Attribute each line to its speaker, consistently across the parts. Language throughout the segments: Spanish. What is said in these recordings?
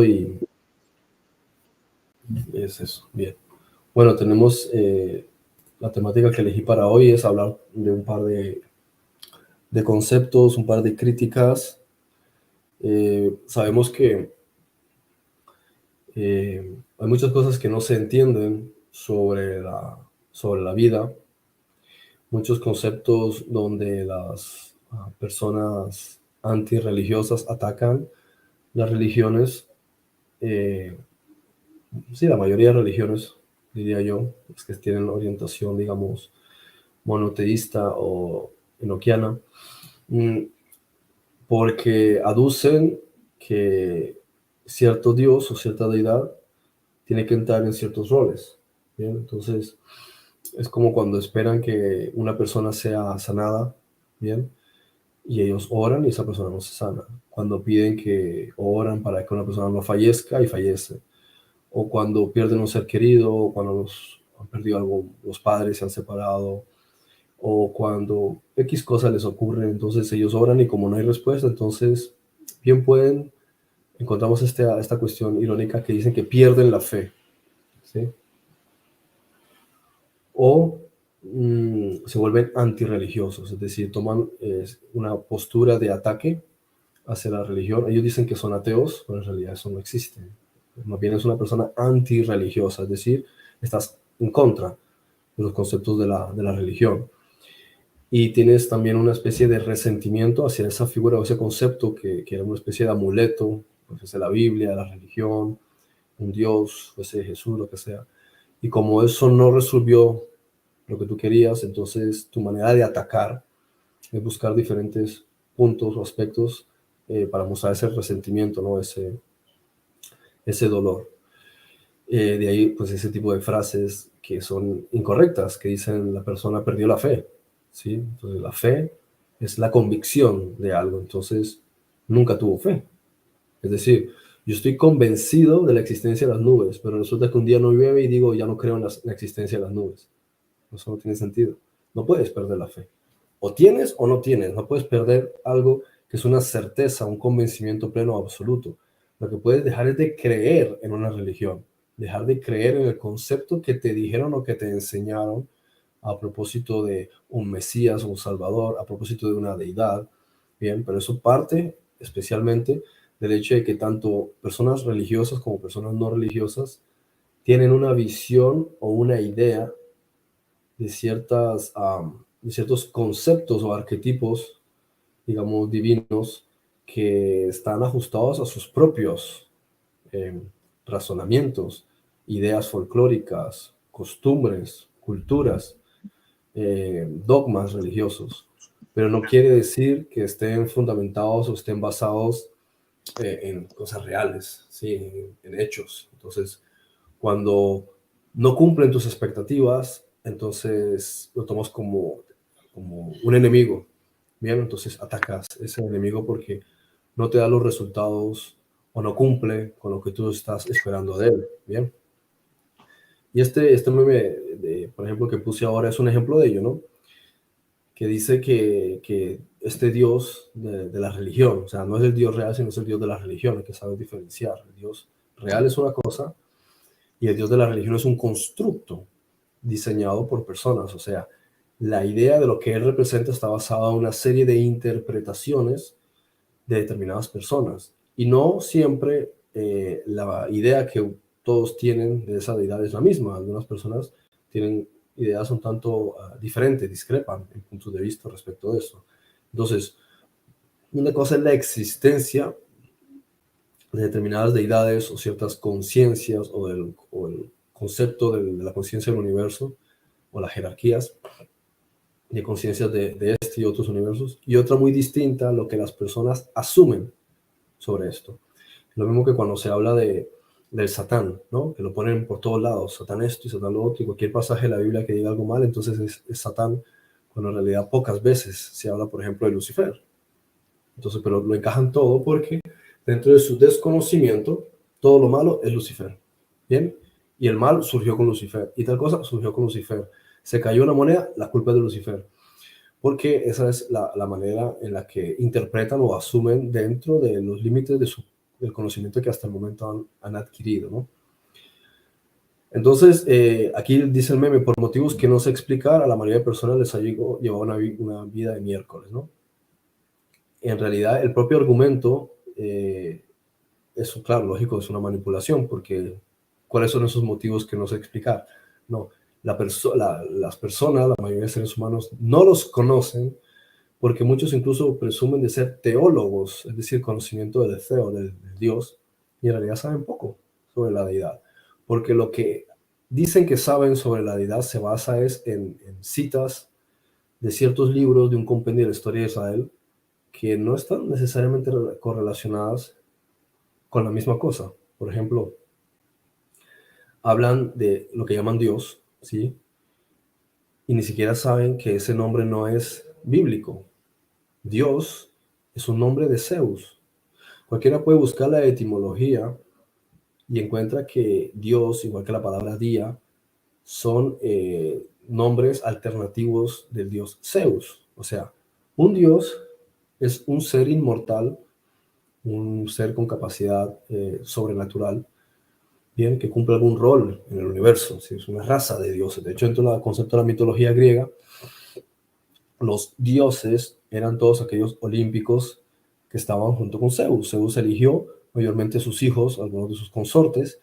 Speaker 1: y es eso. Bien. Bueno, tenemos la temática que elegí para hoy es hablar de un par de conceptos, un par de críticas. Sabemos que hay muchas cosas que no se entienden sobre la vida, muchos conceptos donde las personas antirreligiosas atacan las religiones. Sí, la mayoría de religiones, diría yo, es que tienen orientación, digamos, monoteísta o enoquiana, porque aducen que cierto Dios o cierta deidad tiene que entrar en ciertos roles. ¿Bien? Entonces, es como cuando esperan que una persona sea sanada, ¿bien? Y ellos oran y esa persona no se sana. Cuando piden que oran para que una persona no fallezca y fallece. O cuando pierden un ser querido, o cuando han perdido algo, los padres se han separado, o cuando X cosa les ocurre, entonces ellos oran y como no hay respuesta, entonces bien pueden, encontramos esta cuestión irónica que dicen que pierden la fe, ¿sí? O se vuelven antirreligiosos, es decir, toman una postura de ataque hacia la religión. Ellos dicen que son ateos, pero en realidad eso no existe. Más bien es una persona antirreligiosa, es decir, estás en contra de los conceptos de la religión. Y tienes también una especie de resentimiento hacia esa figura o ese concepto que era una especie de amuleto, pues es la Biblia, la religión, un Dios, fuese Jesús, lo que sea. Y como eso no resolvió lo que tú querías, entonces tu manera de atacar es buscar diferentes puntos o aspectos para mostrar ese resentimiento, ¿no? Ese dolor. De ahí, pues, ese tipo de frases que son incorrectas, que dicen la persona perdió la fe, ¿sí? Entonces, la fe es la convicción de algo, entonces nunca tuvo fe. Es decir, yo estoy convencido de la existencia de las nubes, pero resulta que un día no llueve y digo, ya no creo en la existencia de las nubes. Eso no tiene sentido. No puedes perder la fe. O tienes o no tienes. No puedes perder algo que es una certeza, un convencimiento pleno absoluto. Lo que puedes dejar es de creer en una religión, dejar de creer en el concepto que te dijeron o que te enseñaron a propósito de un Mesías o un Salvador, a propósito de una deidad. Bien, pero eso parte especialmente del hecho de que tanto personas religiosas como personas no religiosas tienen una visión o una idea de ciertos conceptos o arquetipos, digamos, divinos, que están ajustados a sus propios eh, razonamientos, ideas folclóricas, costumbres, culturas, dogmas religiosos. Pero no quiere decir que estén fundamentados o estén basados en cosas reales, ¿sí? En hechos. Entonces, cuando no cumplen tus expectativas, entonces lo tomas como un enemigo. Bien, entonces atacas ese enemigo porque no te da los resultados o no cumple con lo que tú estás esperando de él. Bien. Y este meme, por ejemplo, que puse ahora es un ejemplo de ello, ¿no? Que dice que este Dios de la religión, o sea, no es el Dios real, sino es el Dios de la religión, hay que saber diferenciar. El Dios real es una cosa y el Dios de la religión es un constructo diseñado por personas. O sea, la idea de lo que él representa está basada en una serie de interpretaciones de determinadas personas. Y no siempre la idea que todos tienen de esa deidad es la misma. Algunas personas tienen ideas un tanto diferentes, discrepan en puntos de vista respecto de eso. Entonces, una cosa es la existencia de determinadas deidades o ciertas conciencias o el concepto de la conciencia del universo o las jerarquías de conciencias de este y otros universos, y otra muy distinta a lo que las personas asumen sobre esto. Lo mismo que cuando se habla del Satán, ¿no? Que lo ponen por todos lados, Satán esto y Satán lo otro, y cualquier pasaje de la Biblia que diga algo mal, entonces es Satán, cuando en realidad pocas veces se habla, por ejemplo, de Lucifer. Entonces, pero lo encajan todo porque dentro de su desconocimiento, todo lo malo es Lucifer. ¿Bien? Y el mal surgió con Lucifer. Y tal cosa surgió con Lucifer. Se cayó una moneda, la culpa es de Lucifer. Porque esa es la manera en la que interpretan o asumen dentro de los límites de su del conocimiento que hasta el momento han adquirido, ¿no? Entonces, aquí dice el meme, por motivos que no sé explicar, a la mayoría de personas les ha llevado una vida de miércoles, ¿no? En realidad, el propio argumento, eso, claro, lógico, es una manipulación, porque ¿cuáles son esos motivos que no sé explicar? No, las personas, la mayoría de seres humanos, no los conocen porque muchos incluso presumen de ser teólogos, es decir, conocimiento del Theo, del Dios, y en realidad saben poco sobre la deidad, porque lo que dicen que saben sobre la deidad se basa en citas de ciertos libros de un compendio de la historia de Israel que no están necesariamente correlacionadas con la misma cosa. Por ejemplo, hablan de lo que llaman Dios, ¿sí? Y ni siquiera saben que ese nombre no es bíblico. Dios es un nombre de Zeus. Cualquiera puede buscar la etimología y encuentra que Dios, igual que la palabra día, son nombres alternativos del dios Zeus. O sea, un dios es un ser inmortal, un ser con capacidad sobrenatural, bien, que cumple algún rol en el universo, ¿sí? Es una raza de dioses. De hecho, dentro del concepto de la mitología griega, los dioses eran todos aquellos olímpicos que estaban junto con Zeus. Zeus eligió mayormente sus hijos, algunos de sus consortes,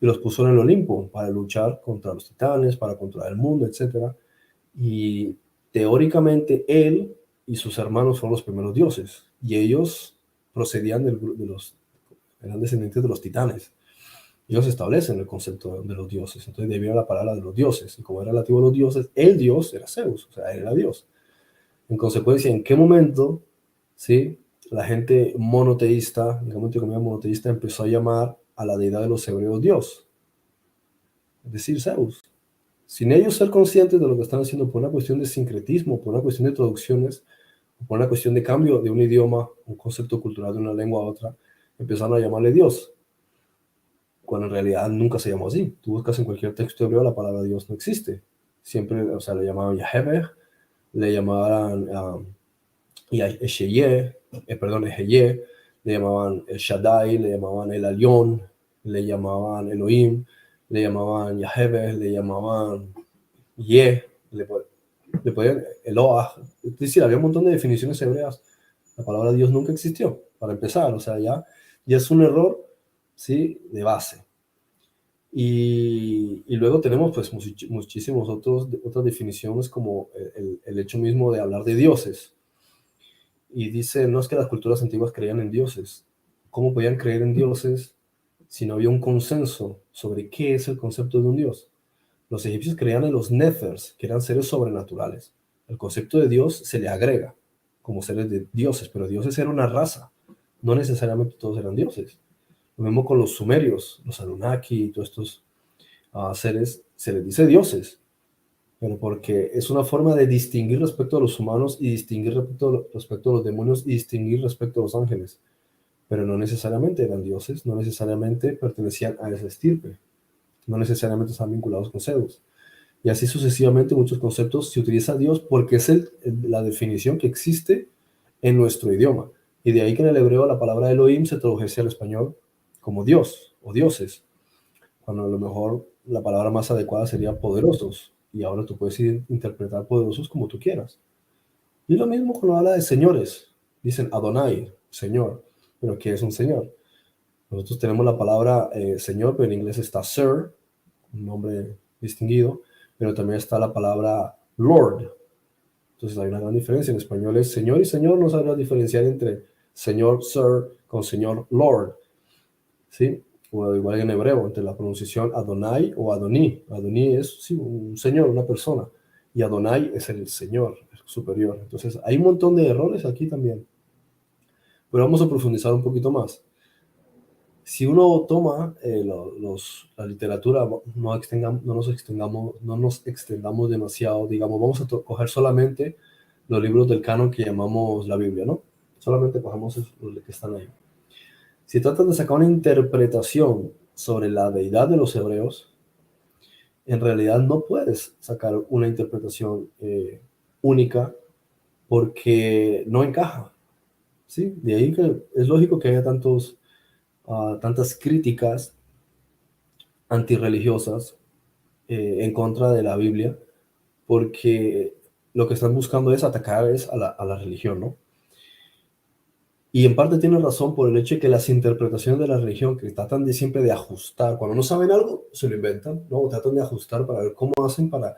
Speaker 1: y los puso en el Olimpo para luchar contra los titanes, para controlar el mundo, etc. Y teóricamente él y sus hermanos fueron los primeros dioses, y ellos procedían eran descendientes de los titanes. Ellos establecen el concepto de los dioses, entonces debía la palabra de los dioses, y como era relativo a los dioses, el dios era Zeus, o sea, él era Dios. En consecuencia, ¿en qué momento, sí, la gente monoteísta, digamos entre comillas monoteísta, empezó a llamar a la deidad de los hebreos Dios? Es decir, Zeus. Sin ellos ser conscientes de lo que están haciendo por una cuestión de sincretismo, por una cuestión de traducciones, por una cuestión de cambio de un idioma, un concepto cultural de una lengua a otra, empezaron a llamarle Dios, cuando en realidad nunca se llamó así. Tú buscas en cualquier texto hebreo, la palabra Dios no existe. Siempre, o sea, le llamaban Yahweh, le llamaban Esheye, Ejeye, le llamaban El Shaddai, le llamaban El Alión, le llamaban Elohim, le llamaban Yahweh, le llamaban le podían Eloah. Es decir, había un montón de definiciones hebreas. La palabra Dios nunca existió, para empezar. O sea, ya es un error, ¿sí?, de base. Y luego tenemos pues muchísimos otras definiciones, como el hecho mismo de hablar de dioses. Y dice, no es que las culturas antiguas creían en dioses. ¿Cómo podían creer en dioses si no había un consenso sobre qué es el concepto de un dios? Los egipcios creían en los nethers, que eran seres sobrenaturales. El concepto de Dios se le agrega como seres de dioses, pero dioses era una raza. No necesariamente todos eran dioses. Lo mismo con los sumerios, los Anunnaki y todos estos seres, se les dice dioses, pero porque es una forma de distinguir respecto a los humanos y distinguir respecto a los demonios y distinguir respecto a los ángeles. Pero no necesariamente eran dioses, no necesariamente pertenecían a esa estirpe, no necesariamente están vinculados con Zeus. Y así sucesivamente muchos conceptos se utiliza Dios porque es la definición que existe en nuestro idioma. Y de ahí que en el hebreo la palabra Elohim se tradujese al español como Dios o dioses, cuando a lo mejor la palabra más adecuada sería poderosos. Y ahora tú puedes interpretar poderosos como tú quieras. Y lo mismo cuando habla de señores. Dicen Adonai, Señor. Pero ¿qué es un señor? Nosotros tenemos la palabra Señor, pero en inglés está Sir, un nombre distinguido, pero también está la palabra Lord. Entonces hay una gran diferencia. En español es Señor y Señor, no sabemos diferenciar entre Señor, Sir, con Señor, Lord. ¿Sí? O igual en hebreo, entre la pronunciación Adonai o Adoní. Adoní es sí, un señor, una persona. Y Adonai es el Señor, el superior. Entonces hay un montón de errores aquí también. Pero vamos a profundizar un poquito más. Si uno toma la literatura, no nos extendamos demasiado, digamos, vamos a coger solamente los libros del canon que llamamos la Biblia, ¿no? Solamente cogemos los que están ahí. Si tratan de sacar una interpretación sobre la deidad de los hebreos, en realidad no puedes sacar una interpretación única porque no encaja, ¿sí? De ahí que es lógico que haya tantos tantas críticas antirreligiosas en contra de la Biblia, porque lo que están buscando es atacar es a la religión, ¿no? Y en parte tienen razón por el hecho de que las interpretaciones de la religión que tratan de siempre de ajustar, cuando no saben algo, se lo inventan, ¿no? O tratan de ajustar para ver cómo hacen para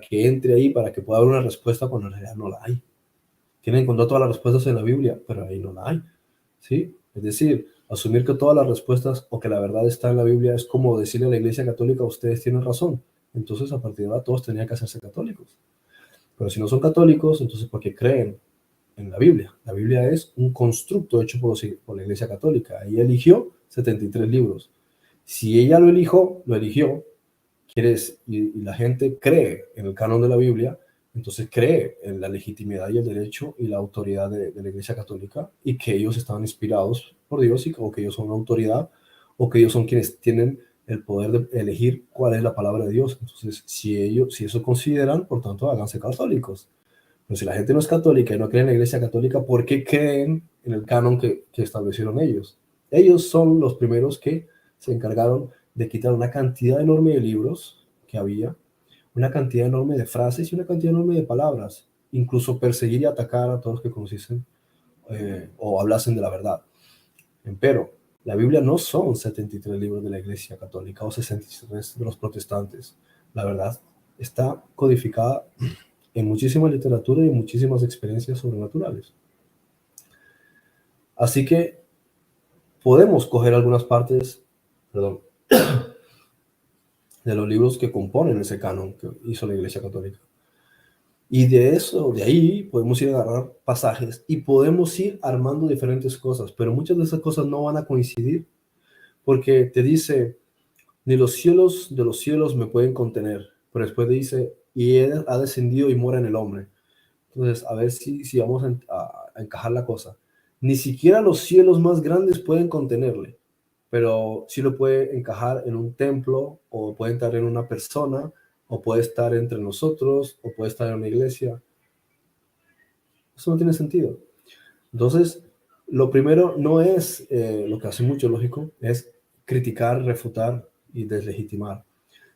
Speaker 1: que entre ahí, para que pueda haber una respuesta cuando en realidad no la hay. Quieren encontrar todas las respuestas en la Biblia, pero ahí no la hay, ¿sí? Es decir, asumir que todas las respuestas o que la verdad está en la Biblia es como decirle a la Iglesia Católica, ustedes tienen razón. Entonces, a partir de ahora, todos tenían que hacerse católicos. Pero si no son católicos, entonces, ¿por qué creen en la Biblia? La Biblia es un constructo hecho por la Iglesia Católica. Ella eligió 73 libros. Si ella lo eligió, y la gente cree en el canon de la Biblia, entonces cree en la legitimidad y el derecho y la autoridad de la Iglesia Católica y que ellos estaban inspirados por Dios o que ellos son una autoridad o que ellos son quienes tienen el poder de elegir cuál es la palabra de Dios. Entonces, si eso consideran, por tanto, háganse católicos. Pero si la gente no es católica y no cree en la Iglesia Católica, ¿por qué creen en el canon que establecieron ellos? Ellos son los primeros que se encargaron de quitar una cantidad enorme de libros que había, una cantidad enorme de frases y una cantidad enorme de palabras, incluso perseguir y atacar a todos los que conociesen o hablasen de la verdad. Pero la Biblia no son 73 libros de la Iglesia Católica o 63 de los protestantes. La verdad está codificada en muchísima literatura y en muchísimas experiencias sobrenaturales. Así que podemos coger algunas partes, perdón, de los libros que componen ese canon que hizo la Iglesia Católica. Y de ahí podemos ir a agarrar pasajes y podemos ir armando diferentes cosas, pero muchas de esas cosas no van a coincidir porque te dice, ni los cielos de los cielos me pueden contener, pero después dice, y él ha descendido y mora en el hombre. Entonces, a ver si vamos a encajar la cosa. Ni siquiera los cielos más grandes pueden contenerle, pero sí lo puede encajar en un templo, o puede estar en una persona, o puede estar entre nosotros, o puede estar en una iglesia. Eso no tiene sentido. Entonces, lo primero no es lo que hace mucho lógico, es criticar, refutar y deslegitimar,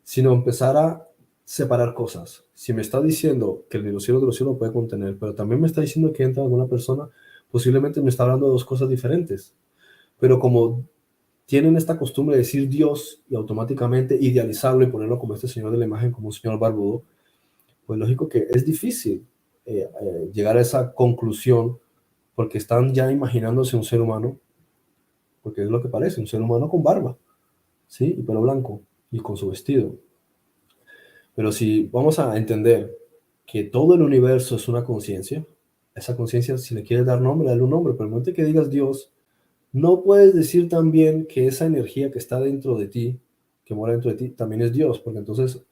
Speaker 1: sino empezar a separar cosas. Si me está diciendo que el los cielos de los cielos lo puede contener, pero también me está diciendo que entra alguna persona, posiblemente me está hablando de dos cosas diferentes. Pero como tienen esta costumbre de decir Dios y automáticamente idealizarlo y ponerlo como este señor de la imagen, como un señor barbudo, pues lógico que es difícil llegar a esa conclusión porque están ya imaginándose un ser humano, porque es lo que parece, un ser humano con barba, ¿sí? Y pelo blanco y con su vestido. Pero si vamos a entender que todo el universo es una conciencia, esa conciencia, si le quieres dar nombre, dale un nombre, pero el momento que digas Dios, no puedes decir también que esa energía que está dentro de ti, que mora dentro de ti, también es Dios, porque entonces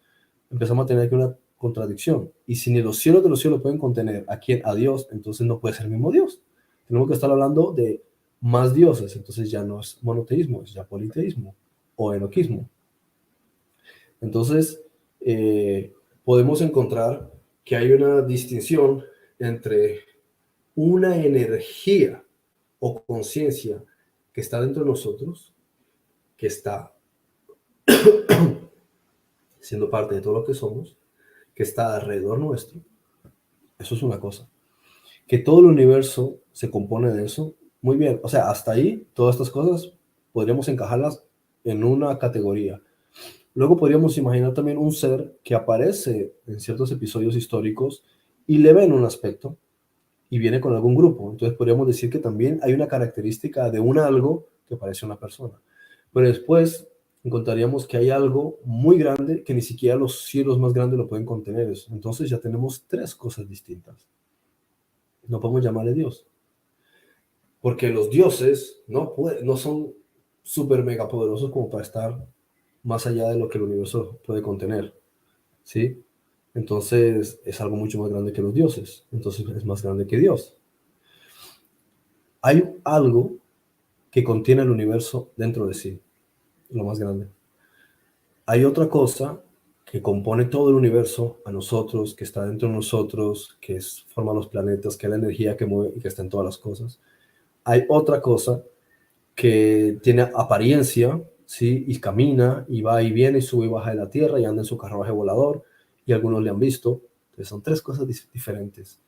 Speaker 1: empezamos a tener aquí una contradicción. Y si ni los cielos de los cielos pueden contener a quién, a Dios, entonces no puede ser el mismo Dios. Tenemos que estar hablando de más dioses, entonces ya no es monoteísmo, es ya politeísmo o enoquismo. Entonces, podemos encontrar que hay una distinción entre una energía o conciencia que está dentro de nosotros, que está siendo parte de todo lo que somos, que está alrededor nuestro. Eso es una cosa. Que todo el universo se compone de eso, muy bien. O sea, hasta ahí, todas estas cosas podríamos encajarlas en una categoría. Luego podríamos imaginar también un ser que aparece en ciertos episodios históricos y le ven un aspecto y viene con algún grupo. Entonces podríamos decir que también hay una característica de un algo que parece una persona. Pero después encontraríamos que hay algo muy grande que ni siquiera los cielos más grandes lo pueden contener. Entonces ya tenemos tres cosas distintas. No podemos llamarle Dios. Porque los dioses no son súper mega poderosos como para estar más allá de lo que el universo puede contener, ¿sí? Entonces es algo mucho más grande que los dioses, entonces es más grande que Dios. Hay algo que contiene el universo dentro de sí, lo más grande. Hay otra cosa que compone todo el universo a nosotros, que está dentro de nosotros, forma los planetas, que es la energía que mueve y que está en todas las cosas. Hay otra cosa que tiene apariencia, ¿sí? Y camina y va y viene y sube y baja de la tierra y anda en su carruaje volador y algunos le han visto. Entonces son tres cosas diferentes.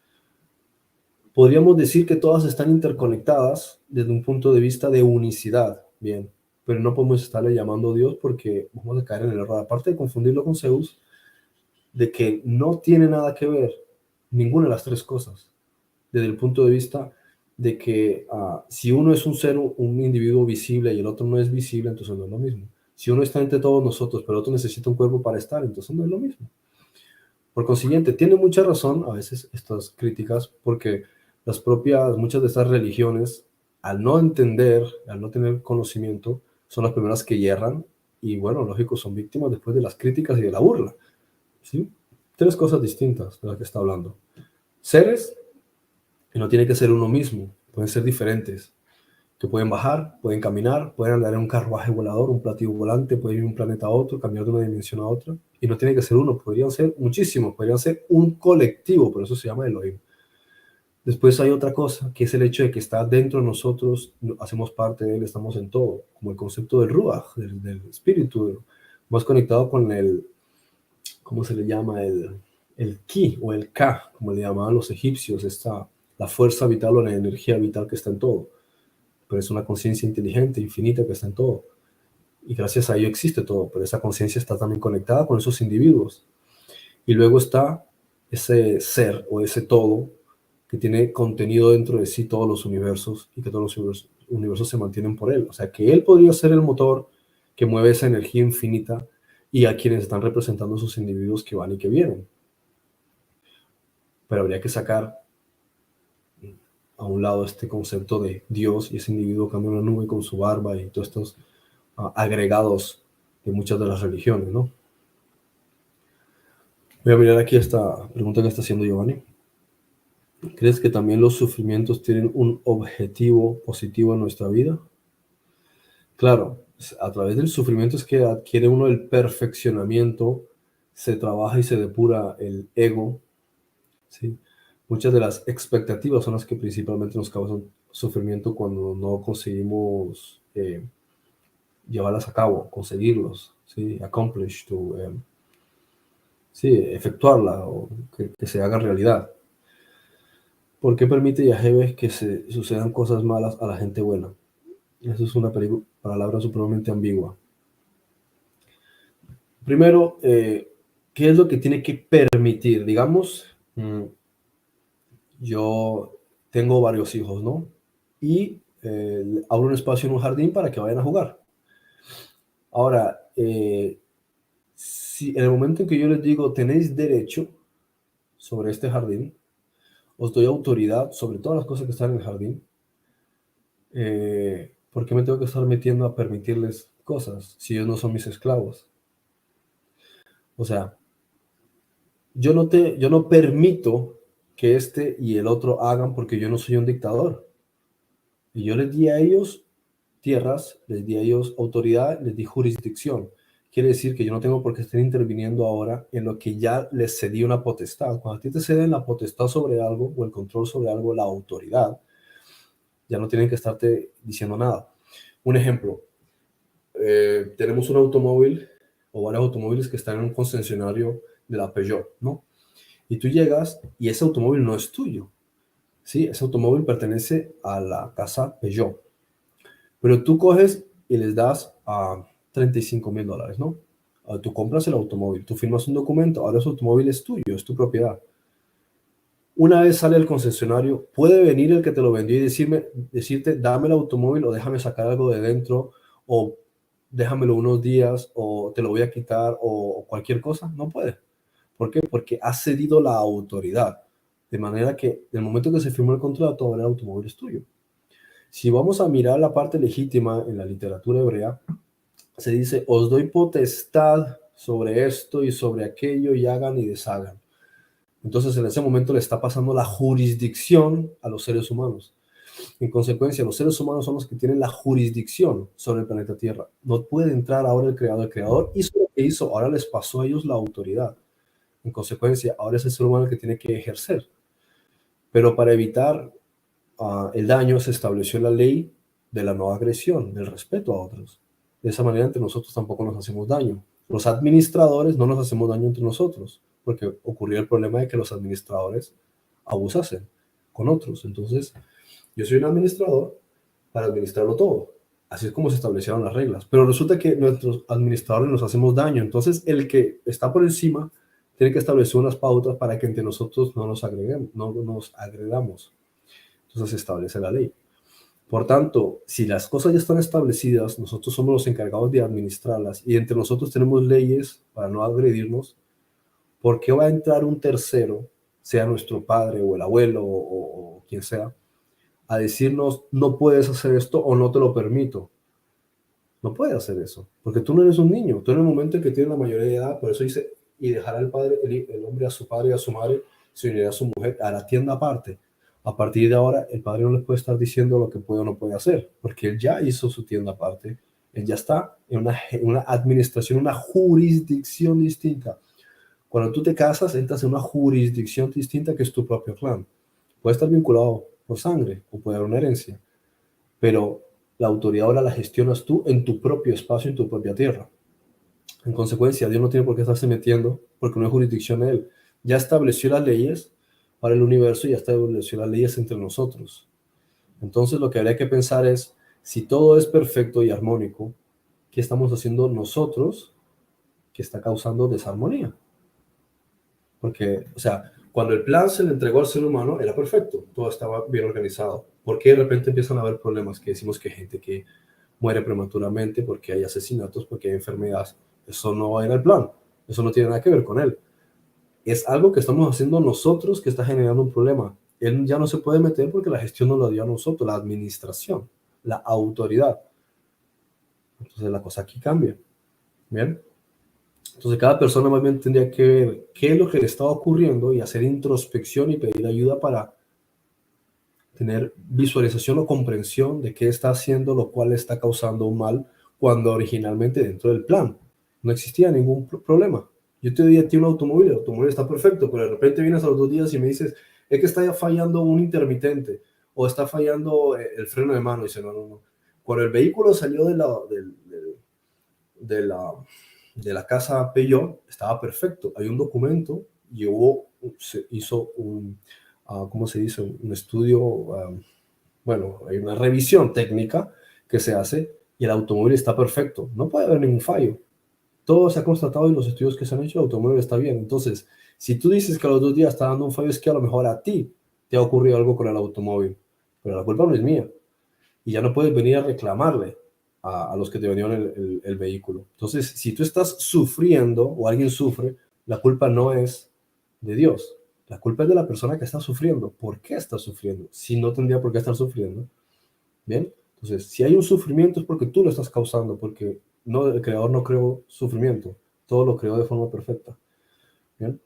Speaker 1: Podríamos decir que todas están interconectadas desde un punto de vista de unicidad, bien, pero no podemos estarle llamando a Dios porque vamos a caer en el error. Aparte de confundirlo con Zeus, de que no tiene nada que ver ninguna de las tres cosas, desde el punto de vista de que si uno es un ser, un individuo visible y el otro no es visible, entonces no es lo mismo. Si uno está entre todos nosotros, pero el otro necesita un cuerpo para estar, entonces no es lo mismo. Por consiguiente, tiene mucha razón a veces estas críticas, porque muchas de estas religiones, al no entender, al no tener conocimiento, son las primeras que yerran y, bueno, lógico, son víctimas después de las críticas y de la burla, ¿sí? Tres cosas distintas de las que está hablando. Seres que no tiene que ser uno mismo, pueden ser diferentes, que pueden bajar, pueden caminar, pueden andar en un carruaje volador, un platillo volante, pueden ir de un planeta a otro, cambiar de una dimensión a otra, y no tiene que ser uno, podrían ser muchísimos, podrían ser un colectivo, por eso se llama Elohim. Después hay otra cosa, que es el hecho de que está dentro de nosotros, hacemos parte de él, estamos en todo, como el concepto del Ruach, del espíritu, más conectado con el, ¿cómo se le llama? El Ki o el Ka, como le llamaban los egipcios, la fuerza vital o la energía vital que está en todo. Pero es una conciencia inteligente, infinita, que está en todo. Y gracias a ello existe todo, pero esa conciencia está también conectada con esos individuos. Y luego está ese ser o ese todo que tiene contenido dentro de sí todos los universos y que todos los universos se mantienen por él. O sea, que él podría ser el motor que mueve esa energía infinita y a quienes están representando esos individuos que van y que vienen. Pero habría que sacar a un lado este concepto de Dios y ese individuo que anda en una nube con su barba y todos estos agregados de muchas de las religiones, ¿no? Voy a mirar aquí esta pregunta que está haciendo Giovanni. ¿Crees que también los sufrimientos tienen un objetivo positivo en nuestra vida? Claro, a través del sufrimiento es que adquiere uno el perfeccionamiento, se trabaja y se depura el ego, ¿sí? Muchas de las expectativas son las que principalmente nos causan sufrimiento cuando no conseguimos llevarlas a cabo, conseguirlos, ¿sí? Accomplish, sí, efectuarla o que se haga realidad. ¿Por qué permite Yahweh que se sucedan cosas malas a la gente buena? Eso es una palabra supremamente ambigua. Primero, ¿qué es lo que tiene que permitir? Digamos, yo tengo varios hijos, ¿no? Y abro un espacio en un jardín para que vayan a jugar. Ahora, si en el momento en que yo les digo, tenéis derecho sobre este jardín, os doy autoridad sobre todas las cosas que están en el jardín, ¿por qué me tengo que estar metiendo a permitirles cosas si ellos no son mis esclavos? O sea, yo no permito que este y el otro hagan porque yo no soy un dictador. Y yo les di a ellos tierras, les di a ellos autoridad, les di jurisdicción. Quiere decir que yo no tengo por qué estar interviniendo ahora en lo que ya les cedí una potestad. Cuando a ti te ceden la potestad sobre algo o el control sobre algo, la autoridad, ya no tienen que estarte diciendo nada. Un ejemplo, tenemos un automóvil o varios automóviles que están en un concesionario de la Peugeot, ¿no? Y tú llegas y ese automóvil no es tuyo, ¿sí? Ese automóvil pertenece a la casa Peugeot. Pero tú coges y les das a $35,000, ¿no? Tú compras el automóvil, tú firmas un documento, ahora ese automóvil es tuyo, es tu propiedad. Una vez sale el concesionario, puede venir el que te lo vendió y decirte, dame el automóvil o déjame sacar algo de dentro o déjamelo unos días o te lo voy a quitar o cualquier cosa. No puede. ¿Por qué? Porque ha cedido la autoridad. De manera que en el momento que se firmó el contrato, ahora el automóvil es tuyo. Si vamos a mirar la parte legítima en la literatura hebrea, se dice, os doy potestad sobre esto y sobre aquello y hagan y deshagan. Entonces en ese momento le está pasando la jurisdicción a los seres humanos. En consecuencia, los seres humanos son los que tienen la jurisdicción sobre el planeta Tierra. No puede entrar ahora el creador. El creador hizo lo que hizo, ahora les pasó a ellos la autoridad. En consecuencia, ahora es el ser humano el que tiene que ejercer. Pero para evitar el daño se estableció la ley de la no agresión, del respeto a otros. De esa manera entre nosotros tampoco nos hacemos daño. Los administradores no nos hacemos daño entre nosotros, porque ocurría el problema de que los administradores abusasen con otros. Entonces, yo soy un administrador para administrarlo todo. Así es como se establecieron las reglas. Pero resulta que nuestros administradores nos hacemos daño. Entonces, el que está por encima tiene que establecer unas pautas para que entre nosotros no nos agreguemos, no nos agredamos. Entonces se establece la ley. Por tanto, si las cosas ya están establecidas, nosotros somos los encargados de administrarlas y entre nosotros tenemos leyes para no agredirnos, ¿por qué va a entrar un tercero, sea nuestro padre o el abuelo o quien sea, a decirnos no puedes hacer esto o no te lo permito? No puede hacer eso, porque tú no eres un niño, tú en el momento en que tienes la mayoría de edad, por eso dice, y dejará el padre, el hombre a su padre y a su madre, se unirá a su mujer, a la tienda aparte. A partir de ahora, el padre no le puede estar diciendo lo que puede o no puede hacer, porque él ya hizo su tienda aparte, él ya está en una administración, una jurisdicción distinta. Cuando tú te casas, entras en una jurisdicción distinta que es tu propio clan. Puede estar vinculado por sangre o puede haber una herencia, pero la autoridad ahora la gestionas tú en tu propio espacio, en tu propia tierra. En consecuencia, Dios no tiene por qué estarse metiendo porque no hay jurisdicción en él. Ya estableció las leyes para el universo y ya estableció las leyes entre nosotros. Entonces lo que habría que pensar es, si todo es perfecto y armónico, ¿qué estamos haciendo nosotros que está causando desarmonía? Porque, o sea, cuando el plan se le entregó al ser humano, era perfecto, todo estaba bien organizado. ¿Por qué de repente empiezan a haber problemas? Que decimos que hay gente que muere prematuramente, porque hay asesinatos, porque hay enfermedades. Eso no era el plan, eso no tiene nada que ver con él. Es algo que estamos haciendo nosotros que está generando un problema. Él ya no se puede meter porque la gestión nos la dio a nosotros, la administración, la autoridad. Entonces la cosa aquí cambia. ¿Bien? Entonces cada persona más bien tendría que ver qué es lo que le está ocurriendo y hacer introspección y pedir ayuda para tener visualización o comprensión de qué está haciendo, lo cual está causando un mal, cuando originalmente dentro del plan no existía ningún problema. Yo te doy a ti un automóvil, el automóvil está perfecto, pero de repente vienes a los 2 días y me dices, es que está fallando un intermitente o está fallando el freno de mano. Y dice, no, no, no. Cuando el vehículo salió de la, de la casa Peugeot, estaba perfecto. Hay un documento y se hizo un, ¿cómo se dice? Un estudio, bueno, hay una revisión técnica que se hace y el automóvil está perfecto. No puede haber ningún fallo. Todo se ha constatado en los estudios que se han hecho, el automóvil está bien. Entonces, si tú dices que a los 2 días está dando un fallo, es que a lo mejor a ti te ha ocurrido algo con el automóvil, pero la culpa no es mía. Y ya no puedes venir a reclamarle a los que te vendieron el vehículo. Entonces, si tú estás sufriendo o alguien sufre, la culpa no es de Dios. La culpa es de la persona que está sufriendo. ¿Por qué está sufriendo? Si no tendría por qué estar sufriendo. ¿Bien? Entonces, si hay un sufrimiento es porque tú lo estás causando, porque no, el creador no creó sufrimiento. Todo lo creó de forma perfecta. ¿Bien?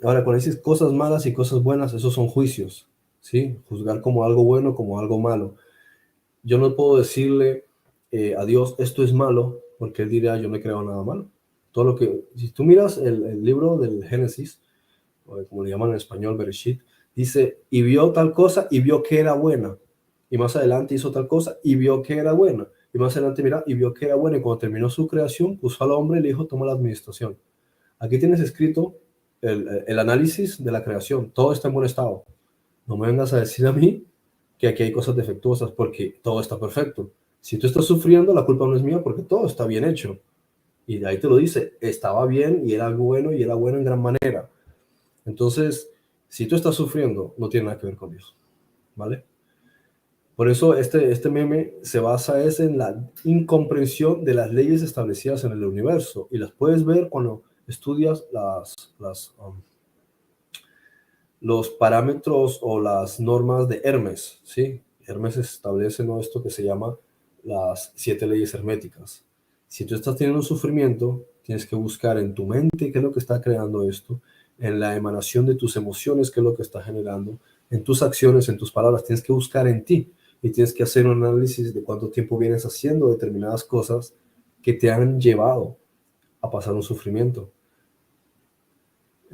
Speaker 1: Ahora, cuando dices cosas malas y cosas buenas, esos son juicios. ¿Sí? Juzgar como algo bueno, como algo malo. Yo no puedo decirle a Dios, esto es malo, porque Él dirá, yo no he creado nada malo. Todo lo que, si tú miras el libro del Génesis, o como le llaman en español, Bereshit, dice, y vio tal cosa y vio que era buena. Y más adelante hizo tal cosa y vio que era buena. Y más adelante, mira, y vio que era buena. Y cuando terminó su creación, puso al hombre y le dijo, toma la administración. Aquí tienes escrito el análisis de la creación. Todo está en buen estado. No me vengas a decir a mí que aquí hay cosas defectuosas porque todo está perfecto. Si tú estás sufriendo, la culpa no es mía porque todo está bien hecho. Y de ahí te lo dice, estaba bien y era algo bueno y era bueno en gran manera. Entonces, si tú estás sufriendo, no tiene nada que ver con Dios, ¿vale? Por eso este meme se basa en la incomprensión de las leyes establecidas en el universo y las puedes ver cuando estudias los parámetros o las normas de Hermes, ¿sí? Hermes establece, ¿no?, esto que se llama las 7 leyes herméticas. Si tú estás teniendo un sufrimiento, tienes que buscar en tu mente qué es lo que está creando esto, en la emanación de tus emociones qué es lo que está generando, en tus acciones, en tus palabras, tienes que buscar en ti y tienes que hacer un análisis de cuánto tiempo vienes haciendo determinadas cosas que te han llevado a pasar un sufrimiento.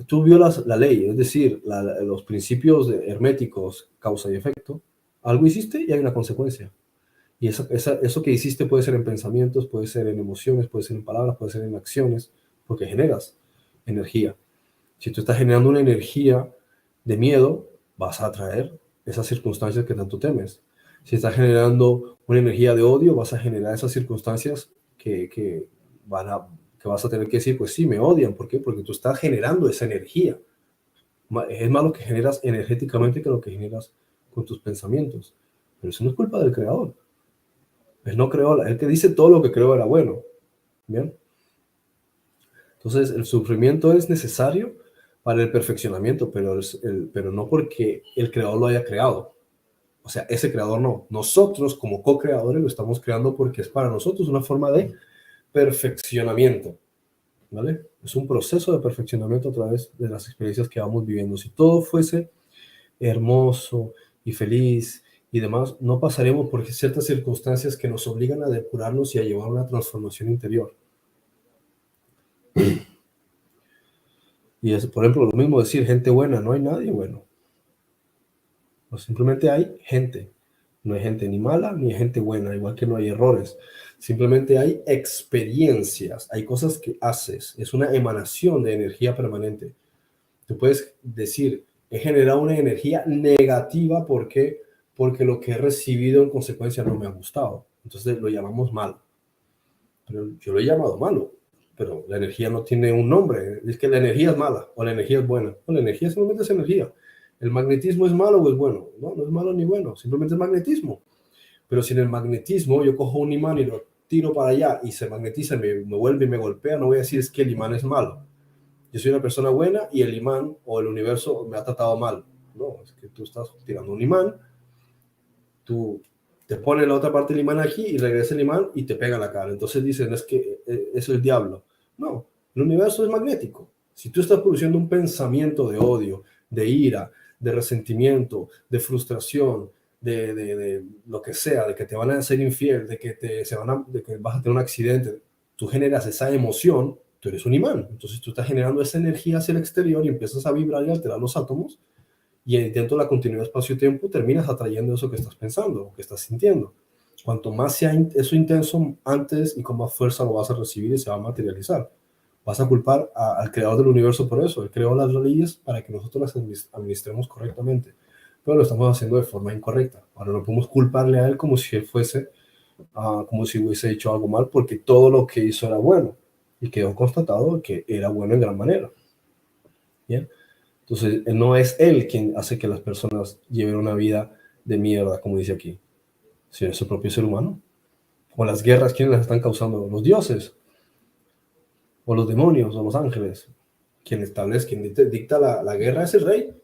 Speaker 1: Tú violas la ley, es decir, los principios herméticos, causa y efecto. Algo hiciste y hay una consecuencia. Y eso que hiciste puede ser en pensamientos, puede ser en emociones, puede ser en palabras, puede ser en acciones, porque generas energía. Si tú estás generando una energía de miedo, vas a atraer esas circunstancias que tanto temes. Si estás generando una energía de odio, vas a generar esas circunstancias que vas a tener que decir, pues sí, me odian. ¿Por qué? Porque tú estás generando esa energía. Es más lo que generas energéticamente que lo que generas con tus pensamientos. Pero eso no es culpa del creador. Él no creó, él que dice todo lo que creó era bueno. ¿Bien? Entonces, el sufrimiento es necesario para el perfeccionamiento, pero no porque el creador lo haya creado. O sea, ese creador no. Nosotros, como co-creadores, lo estamos creando porque es para nosotros una forma de perfeccionamiento. ¿Vale? Es un proceso de perfeccionamiento a través de las experiencias que vamos viviendo. Si todo fuese hermoso y feliz y demás, no pasaremos por ciertas circunstancias que nos obligan a depurarnos y a llevar una transformación interior. Y es, por ejemplo, lo mismo decir gente buena, no hay nadie bueno. O simplemente hay gente. No hay gente ni mala ni hay gente buena, igual que no hay errores. Simplemente hay experiencias, hay cosas que haces. Es una emanación de energía permanente. Tú puedes decir, he generado una energía negativa porque lo que he recibido en consecuencia no me ha gustado. Entonces lo llamamos malo. Pero yo lo he llamado malo. Pero la energía no tiene un nombre. Es que la energía es mala o la energía es buena. No, la energía simplemente es energía. ¿El magnetismo es malo o es bueno? No, no es malo ni bueno. Simplemente es magnetismo. Pero si en el magnetismo yo cojo un imán y lo tiro para allá y se magnetiza, me vuelve y me golpea, no voy a decir es que el imán es malo. Yo soy una persona buena y el imán o el universo me ha tratado mal. No, es que tú estás tirando un imán, tú te pones la otra parte del imán aquí y regresa el imán y te pega la cara. Entonces dicen, es que es el diablo. No, el universo es magnético. Si tú estás produciendo un pensamiento de odio, de ira, de resentimiento, de frustración, de lo que sea, de que te van a hacer infiel, de que vas a tener un accidente, tú generas esa emoción, tú eres un imán. Entonces tú estás generando esa energía hacia el exterior y empiezas a vibrar y alterar los átomos y dentro de la continuidad espacio-tiempo terminas atrayendo eso que estás pensando, que estás sintiendo. Cuanto más sea eso intenso antes y con más fuerza lo vas a recibir y se va a materializar. Vas a culpar al creador del universo por eso. Él creó las leyes para que nosotros las administremos correctamente, pero lo estamos haciendo de forma incorrecta. Ahora no podemos culparle a él como si él fuese, como si hubiese hecho algo mal, porque todo lo que hizo era bueno y quedó constatado que era bueno en gran manera. Bien. Entonces, no es él quien hace que las personas lleven una vida de mierda, como dice aquí, sino es el propio ser humano. O las guerras, ¿quiénes las están causando? Los dioses, o los demonios, o los ángeles. Quien establece, quien dicta la guerra es el rey,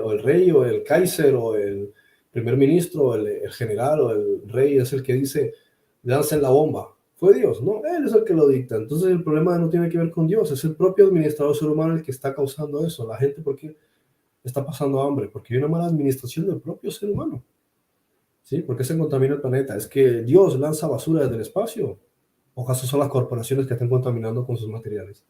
Speaker 1: o el rey, o el Kaiser, o el primer ministro, o el general, o el rey es el que dice, lancen la bomba. Fue Dios, no, él es el que lo dicta. Entonces el problema no tiene que ver con Dios, es el propio administrador ser humano el que está causando eso. La gente, ¿por qué está pasando hambre? Porque hay una mala administración del propio ser humano. ¿Sí? ¿Por qué se contamina el planeta? ¿Es que Dios lanza basura desde el espacio? ¿O acaso son las corporaciones que están contaminando con sus materiales?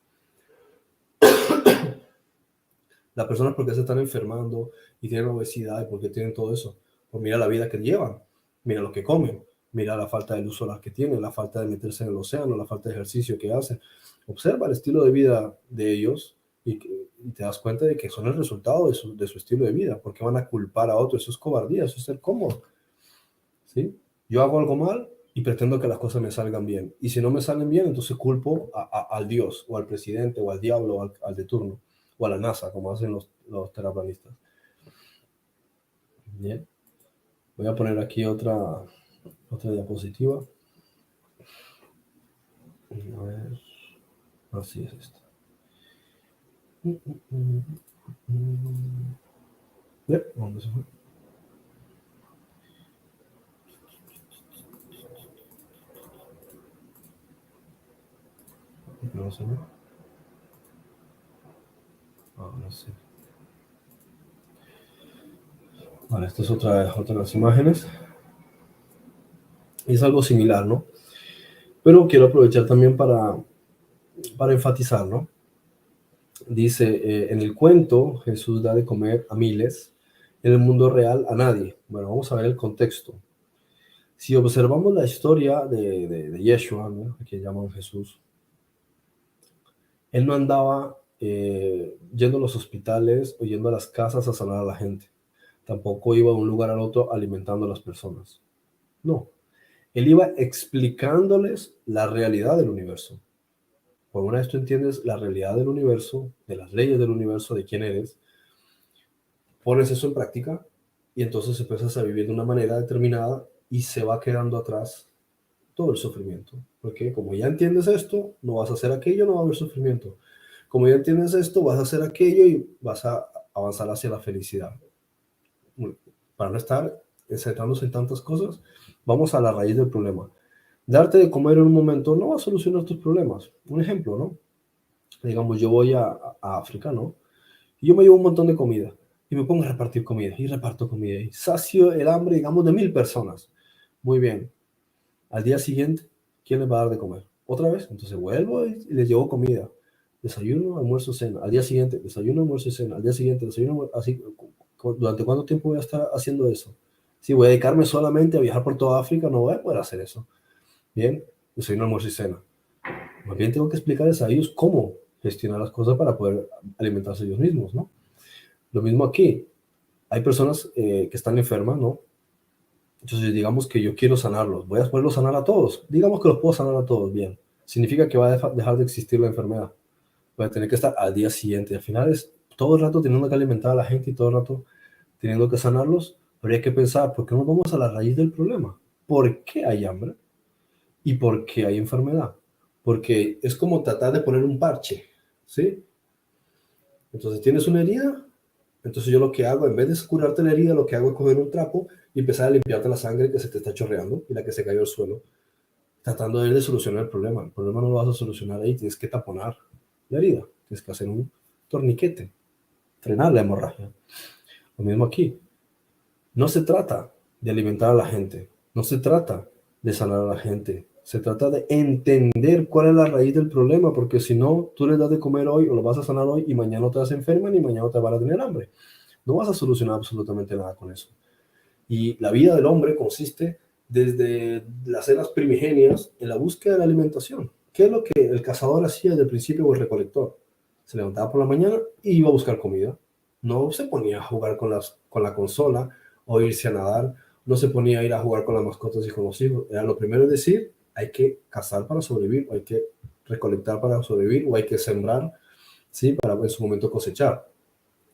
Speaker 1: Las personas, ¿por qué se están enfermando y tienen obesidad y por qué tienen todo eso? Pues mira la vida que llevan, mira lo que comen, mira la falta de luz solar que tienen, la falta de meterse en el océano, la falta de ejercicio que hacen. Observa el estilo de vida de ellos y te das cuenta de que son el resultado de su estilo de vida. ¿Por qué van a culpar a otros? Eso es cobardía, eso es ser cómodo. ¿Sí? Yo hago algo mal y pretendo que las cosas me salgan bien. Y si no me salen bien, entonces culpo al Dios, o al presidente, o al diablo, o al de turno, o a la NASA, como hacen los terraplanistas. Bien. Voy a poner aquí otra diapositiva. A ver. Así es esto. ¿Dónde se fue? No sé. Ahora sí. Vale, esta es otra de las imágenes. Es algo similar, ¿no? Pero quiero aprovechar también para enfatizar, ¿no? Dice, en el cuento Jesús da de comer a miles, en el mundo real a nadie. Bueno, vamos a ver el contexto. Si observamos la historia de Yeshua, ¿no?, que llaman Jesús, él no andaba yendo a los hospitales o yendo a las casas a sanar a la gente. Tampoco iba de un lugar al otro alimentando a las personas. No, él iba explicándoles la realidad del universo. Por una vez tú entiendes la realidad del universo, de las leyes del universo, de quién eres, pones eso en práctica y entonces empiezas a vivir de una manera determinada y se va quedando atrás todo el sufrimiento. Porque como ya entiendes esto, no vas a hacer aquello, no va a haber sufrimiento. Como ya entiendes esto, vas a hacer aquello y vas a avanzar hacia la felicidad. Para no estar encerrándose en tantas cosas, vamos a la raíz del problema. Darte de comer en un momento no va a solucionar tus problemas. Un ejemplo, ¿no? Digamos, yo voy a África, ¿no? Y yo me llevo un montón de comida y me pongo a repartir comida y reparto comida y sacio el hambre, digamos, de 1000 personas. Muy bien. Al día siguiente, ¿quién les va a dar de comer? Otra vez. Entonces vuelvo y les llevo comida. Desayuno, almuerzo, cena. Al día siguiente, desayuno, almuerzo y cena. Al día siguiente, desayuno, así. ¿Durante cuánto tiempo voy a estar haciendo eso? Si voy a dedicarme solamente a viajar por toda África, no voy a poder hacer eso. Bien, desayuno, almuerzo y cena. Más bien tengo que explicarles a ellos cómo gestionar las cosas para poder alimentarse ellos mismos, ¿no? Lo mismo aquí. Hay personas que están enfermas, ¿no? Entonces, digamos que yo quiero sanarlos. Voy a poderlos sanar a todos. Digamos que los puedo sanar a todos, bien. Significa que va a dejar de existir la enfermedad. Voy a tener que estar al día siguiente. Al final es todo el rato teniendo que alimentar a la gente y todo el rato teniendo que sanarlos. Pero hay que pensar, ¿por qué no vamos a la raíz del problema? ¿Por qué hay hambre? ¿Y por qué hay enfermedad? Porque es como tratar de poner un parche, ¿sí? Entonces tienes una herida, entonces yo lo que hago, en vez de curarte la herida, lo que hago es coger un trapo y empezar a limpiarte la sangre que se te está chorreando y la que se cayó al suelo, tratando de solucionar el problema. El problema no lo vas a solucionar ahí, tienes que taponar la herida, tienes que hacer un torniquete, frenar la hemorragia. Lo mismo aquí. No se trata de alimentar a la gente, no se trata de sanar a la gente, se trata de entender cuál es la raíz del problema, porque si no, tú les das de comer hoy o lo vas a sanar hoy y mañana no te vas a enfermar ni mañana te van a tener hambre. No vas a solucionar absolutamente nada con eso. Y la vida del hombre consiste desde las eras primigenias en la búsqueda de la alimentación. ¿Qué es lo que el cazador hacía desde el principio o el recolector? Se levantaba por la mañana y iba a buscar comida. No se ponía a jugar con la consola o irse a nadar. No se ponía a ir a jugar con las mascotas y con los hijos. Era lo primero es decir, hay que cazar para sobrevivir, o hay que recolectar para sobrevivir, o hay que sembrar, ¿sí?, para en su momento cosechar.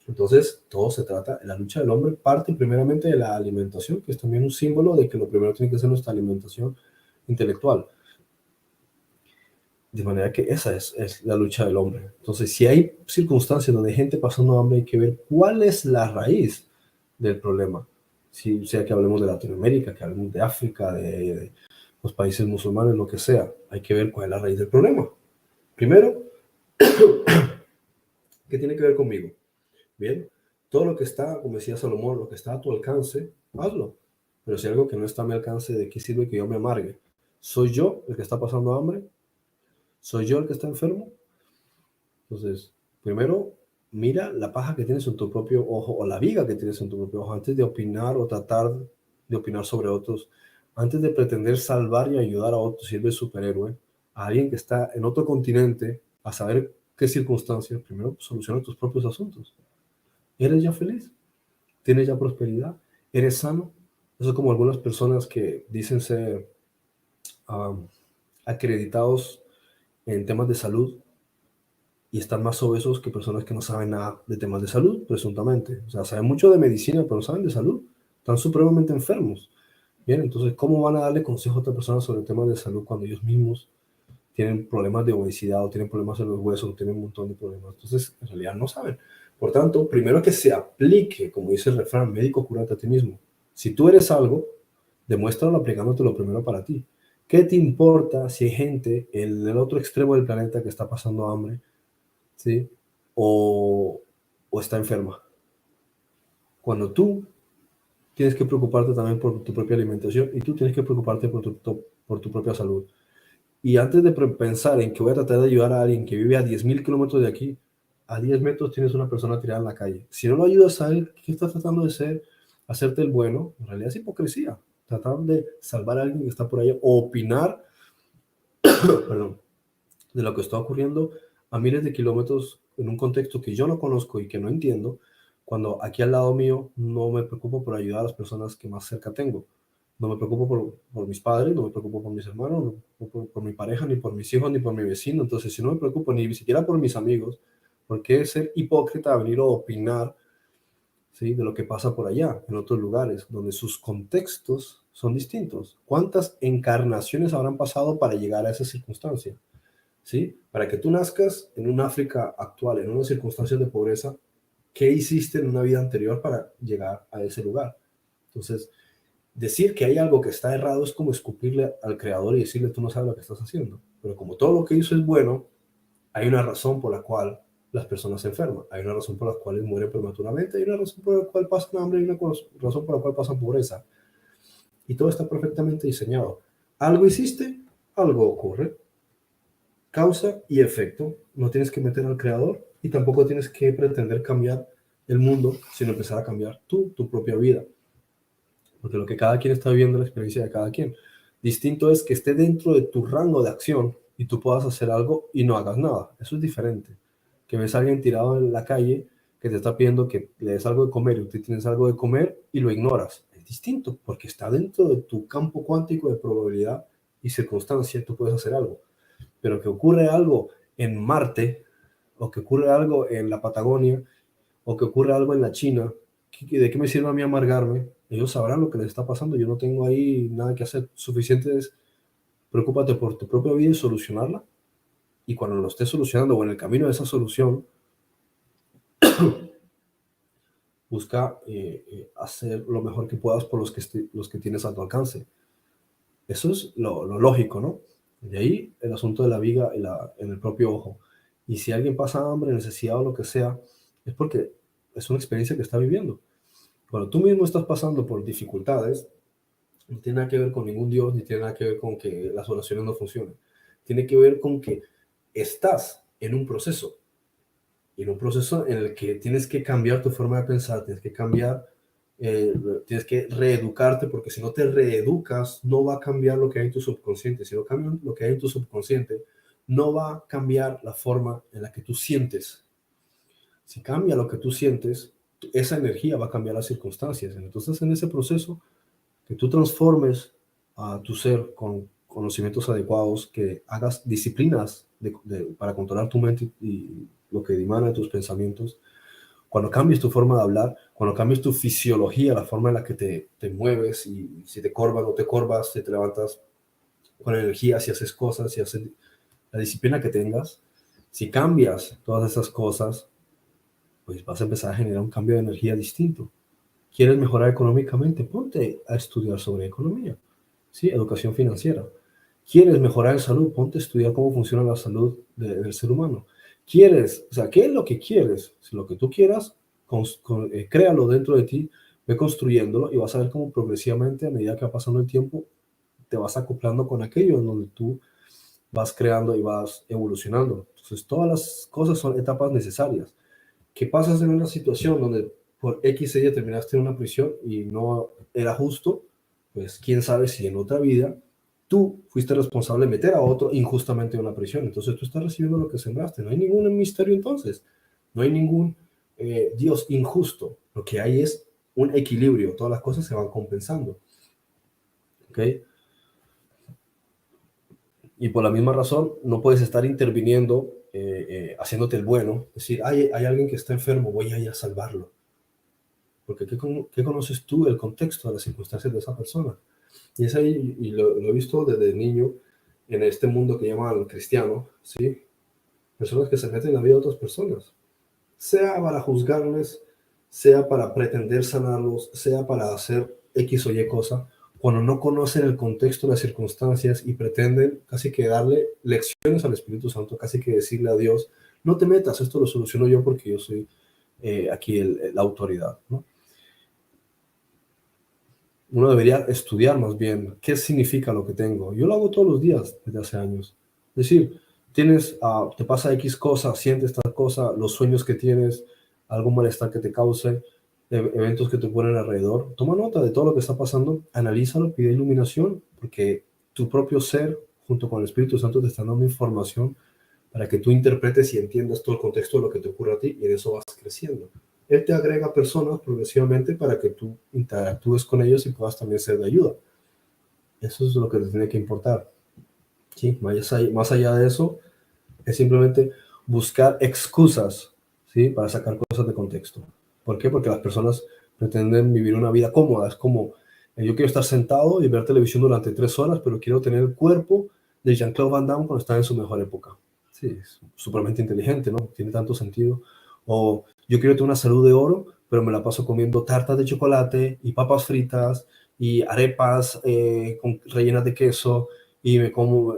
Speaker 1: Entonces, todo se trata, la lucha del hombre parte primeramente de la alimentación, que es también un símbolo de que lo primero tiene que ser nuestra alimentación intelectual. De manera que esa es la lucha del hombre. Entonces, si hay circunstancias donde hay gente pasando hambre, hay que ver cuál es la raíz del problema. Si sea que hablemos de Latinoamérica, que hablemos de África, de los países musulmanes, lo que sea, hay que ver cuál es la raíz del problema. Primero, ¿qué tiene que ver conmigo? Bien, todo lo que está, como decía Salomón, lo que está a tu alcance, hazlo. Pero si hay algo que no está a mi alcance, ¿de qué sirve que yo me amargue? ¿Soy yo el que está pasando hambre? ¿Soy yo el que está enfermo? Entonces, primero, mira la paja que tienes en tu propio ojo o la viga que tienes en tu propio ojo antes de opinar o tratar de opinar sobre otros, antes de pretender salvar y ayudar a otros, sirve superhéroe, a alguien que está en otro continente, a saber qué circunstancias, primero soluciona tus propios asuntos. ¿Eres ya feliz? ¿Tienes ya prosperidad? ¿Eres sano? Eso es como algunas personas que dicen ser acreditados en temas de salud y están más obesos que personas que no saben nada de temas de salud, presuntamente. O sea, saben mucho de medicina, pero no saben de salud. Están supremamente enfermos. Bien, entonces, ¿cómo van a darle consejo a otra persona sobre temas de salud cuando ellos mismos tienen problemas de obesidad o tienen problemas en los huesos o tienen un montón de problemas? Entonces, en realidad no saben. Por tanto, primero que se aplique, como dice el refrán, médico, cúrate a ti mismo. Si tú eres algo, demuéstralo aplicándotelo primero para ti. ¿Qué te importa si hay gente en el otro extremo del planeta que está pasando hambre, ¿sí?, o está enferma? Cuando tú tienes que preocuparte también por tu propia alimentación y tú tienes que preocuparte por tu propia salud. Y antes de pensar en que voy a tratar de ayudar a alguien que vive a 10.000 kilómetros de aquí, a 10 metros tienes una persona tirada en la calle. Si no lo ayudas a él, ¿qué estás tratando de ser? Hacerte el bueno, en realidad es hipocresía. Tratar de salvar a alguien que está por allá o opinar, perdón, de lo que está ocurriendo a miles de kilómetros en un contexto que yo no conozco y que no entiendo, cuando aquí al lado mío no me preocupo por ayudar a las personas que más cerca tengo. No me preocupo por mis padres, no me preocupo por mis hermanos, no me preocupo por mi pareja, ni por mis hijos, ni por mi vecino. Entonces, si no me preocupo ni siquiera por mis amigos, ¿por qué ser hipócrita venir a opinar, ¿sí?, de lo que pasa por allá, en otros lugares, donde sus contextos son distintos? ¿Cuántas encarnaciones habrán pasado para llegar a esa circunstancia? ¿Sí? Para que tú nazcas en un África actual, en unas circunstancias de pobreza, ¿qué hiciste en una vida anterior para llegar a ese lugar? Entonces, decir que hay algo que está errado es como escupirle al creador y decirle, tú no sabes lo que estás haciendo. Pero como todo lo que hizo es bueno, hay una razón por la cual las personas se enferman, hay una razón por la cual mueren prematuramente, hay una razón por la cual pasan hambre, hay una razón por la cual pasan pobreza. Y todo está perfectamente diseñado. Algo hiciste, algo ocurre. Causa y efecto. No tienes que meter al creador y tampoco tienes que pretender cambiar el mundo, sino empezar a cambiar tú, tu propia vida. Porque lo que cada quien está viviendo es la experiencia de cada quien. Distinto es que esté dentro de tu rango de acción y tú puedas hacer algo y no hagas nada. Eso es diferente. Que ves a alguien tirado en la calle que te está pidiendo que le des algo de comer y tú tienes algo de comer y lo ignoras. Es distinto porque está dentro de tu campo cuántico de probabilidad y circunstancia, tú puedes hacer algo. Pero que ocurre algo en Marte, o que ocurre algo en la Patagonia, o que ocurre algo en la China, ¿de qué me sirve a mí amargarme? Ellos sabrán lo que les está pasando, yo no tengo ahí nada que hacer. Suficiente es, preocúpate por tu propia vida y solucionarla, y cuando lo estés solucionando o en el camino de esa solución, busca hacer lo mejor que puedas por los que tienes a tu alcance. Eso es lo lógico, ¿no? De ahí el asunto de la viga en el propio ojo. Y si alguien pasa hambre, necesidad o lo que sea, es porque es una experiencia que está viviendo. Cuando tú mismo estás pasando por dificultades, no tiene nada que ver con ningún Dios, ni tiene nada que ver con que las oraciones no funcionen. Tiene que ver con que estás en un proceso. Y en un proceso en el que tienes que cambiar tu forma de pensar, tienes que cambiar, tienes que reeducarte, porque si no te reeducas, no va a cambiar lo que hay en tu subconsciente. Si no cambia lo que hay en tu subconsciente, no va a cambiar la forma en la que tú sientes. Si cambia lo que tú sientes, esa energía va a cambiar las circunstancias. Entonces, en ese proceso, que tú transformes a tu ser con conocimientos adecuados, que hagas disciplinas para controlar tu mente y lo que dimana de tus pensamientos. Cuando cambies tu forma de hablar, cuando cambies tu fisiología, la forma en la que te mueves, y si te corvas o no te corvas, si te levantas con energía, si haces cosas, si haces la disciplina que tengas, si cambias todas esas cosas, pues vas a empezar a generar un cambio de energía distinto. ¿Quieres mejorar económicamente? Ponte a estudiar sobre economía, ¿sí? Educación financiera. ¿Quieres mejorar en salud? Ponte a estudiar cómo funciona la salud del ser humano. ¿Quieres? O sea, ¿qué es lo que quieres? Si lo que tú quieras, créalo dentro de ti, ve construyéndolo y vas a ver cómo progresivamente, a medida que va pasando el tiempo, te vas acoplando con aquello en donde tú vas creando y vas evolucionando. Entonces, todas las cosas son etapas necesarias. ¿Qué pasas en una situación donde por X ella terminaste en una prisión y no era justo? Pues quién sabe si en otra vida tú fuiste responsable de meter a otro injustamente en una prisión. Entonces tú estás recibiendo lo que sembraste. No hay ningún misterio entonces. No hay ningún Dios injusto. Lo que hay es un equilibrio. Todas las cosas se van compensando. ¿Ok? Y por la misma razón no puedes estar interviniendo, haciéndote el bueno. Es decir, hay alguien que está enfermo, voy a ir a salvarlo. Porque ¿qué conoces tú del contexto, de las circunstancias de esa persona? Y es ahí, y lo he visto desde niño en este mundo que llaman cristiano, ¿sí? Personas que se meten en la vida de otras personas, sea para juzgarles, sea para pretender sanarlos, sea para hacer X o Y cosa, cuando no conocen el contexto, las circunstancias y pretenden casi que darle lecciones al Espíritu Santo, casi que decirle a Dios, no te metas, esto lo soluciono yo porque yo soy aquí la autoridad, ¿no? Uno debería estudiar más bien qué significa lo que tengo. Yo lo hago todos los días desde hace años. Es decir, te pasa X cosa, sientes tal cosa, los sueños que tienes, algún malestar que te cause, eventos que te ponen alrededor, toma nota de todo lo que está pasando, analízalo, pide iluminación, porque tu propio ser, junto con el Espíritu Santo, te están dando información para que tú interpretes y entiendas todo el contexto de lo que te ocurre a ti, y en eso vas creciendo. Él te agrega personas progresivamente para que tú interactúes con ellos y puedas también ser de ayuda. Eso es lo que te tiene que importar. ¿Sí? Más allá de eso, es simplemente buscar excusas, ¿sí? Para sacar cosas de contexto. ¿Por qué? Porque las personas pretenden vivir una vida cómoda. Es como, yo quiero estar sentado y ver televisión durante 3 horas, pero quiero tener el cuerpo de Jean-Claude Van Damme cuando estaba en su mejor época. Sí, es supremamente inteligente, ¿no? Tiene tanto sentido. O yo quiero tener una salud de oro, pero me la paso comiendo tartas de chocolate y papas fritas y arepas rellenas de queso y me como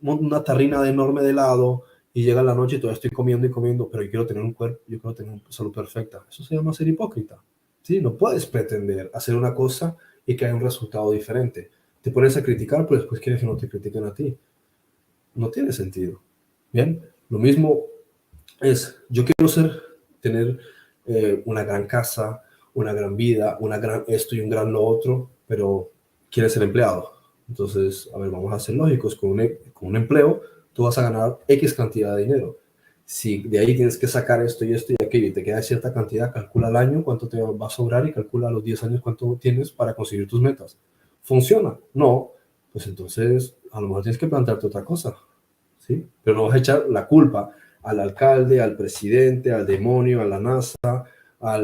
Speaker 1: una tarrina enorme de helado y llega la noche y todavía estoy comiendo y comiendo, pero yo quiero tener un cuerpo, yo quiero tener una salud perfecta. Eso se llama ser hipócrita. ¿Sí? No puedes pretender hacer una cosa y que haya un resultado diferente. Te pones a criticar, pero después quieres que no te critiquen a ti. No tiene sentido. Bien, lo mismo es, yo quiero tener una gran casa, una gran vida, una gran esto y un gran lo otro, pero quieres ser empleado. Entonces, a ver, vamos a ser lógicos, con un empleo tú vas a ganar X cantidad de dinero. Si de ahí tienes que sacar esto y esto y aquello y te queda cierta cantidad, calcula al año cuánto te va a sobrar y calcula a los 10 años cuánto tienes para conseguir tus metas. ¿Funciona? No. Pues entonces a lo mejor tienes que plantearte otra cosa, ¿sí? Pero no vas a echar la culpa al alcalde, al presidente, al demonio, a la NASA, a